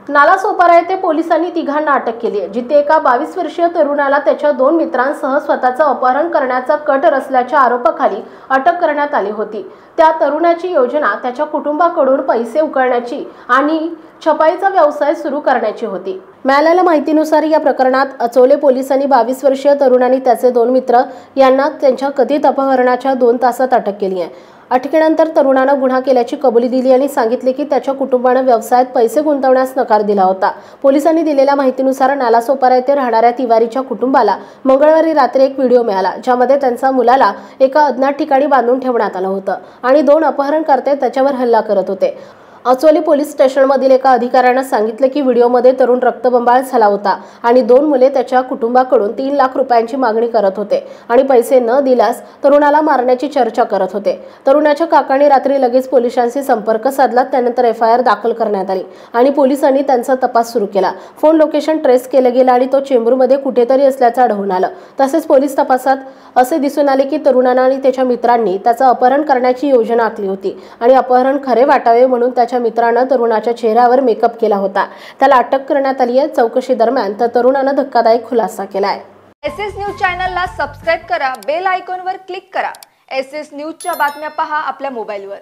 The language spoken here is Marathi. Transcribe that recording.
नालासोपारा येथे पोलिसांनी तिघांना अटक केली आहे, जिथे एका 22 वर्षीय तरुणाला त्याच्या 2 मित्रांसह स्वतःचं अपहरण करण्याचा कट रचल्याच्या आरोपाखाली अटक करण्यात आली होती। त्या तरुणाची योजना त्याच्या कुटुंबाकडून पैसे उकळण्याची आणि छपाईचा व्यवसाय सुरू करण्याची होती। मिळालेल्या माहितीनुसार या प्रकरणात अचोले पोलिसांनी 22 वर्षीय तरुण आणि त्याचे 2 मित्र यांना त्यांच्या कथित अपहरणाच्या 2 तासात अटक केली आहे। अटकेनंतर तरुणानं गुन्हा केल्याची कबुली दिली आणि सांगितले की त्याच्या कुटुंबाने व्यवसायात पैसे गुंतवण्यास नकार दिला होता। पोलिसांनी दिलेल्या माहितीनुसार नालासोपारा येथे राहणाऱ्या तिवारीच्या कुटुंबाला मंगळवारी रात्री एक व्हिडिओ मिळाला, ज्यामध्ये त्यांच्या मुलाला एका अज्ञात ठिकाणी बांधून ठेवण्यात आलं होतं आणि 2 अपहरणकर्ते त्याच्यावर हल्ला करत होते। अचोले पोलीस स्टेशनमधील एका अधिकाऱ्याने सांगितले की व्हिडिओमध्ये तरुण रक्तबंबाळ झाला होता आणि 2 मुले त्याच्या कुटुंबाकडून 3 लाख रुपयांची मागणी करत होते आणि पैसे न दिल्यास तरुणाला मारण्याची चर्चा करत होते। तरुणाच्या काकांनी रात्री लगेच पोलिसांशी संपर्क साधला। त्यानंतर FIR दाखल करण्यात आली आणि पोलिसांनी त्यांचा तपास सुरू केला। फोन लोकेशन ट्रेस केले गेले आणि तो चेंबूरमध्ये कुठेतरी असल्याचं आढळून आलं। तसेच पोलीस तपासात असे दिसून आले की तरुणाने आणि त्याच्या मित्रांनी त्याचं अपहरण करण्याची योजना आखली होती आणि अपहरण खरे वाटावे म्हणून त्याच्या मित्रांना तरुणाच्या चेहऱ्यावर मेकअप केला होता। त्याला अटक करण्यात आली आहे। चौकशी दरम्यान तर तरुणाने धक्कादायक खुलासा केला आहे। SS न्यूज चॅनलला सबस्क्राइब करा, बेल आयकॉनवर क्लिक करा। SS न्यूजच्या बातम्या पहा आपल्या मोबाईलवर।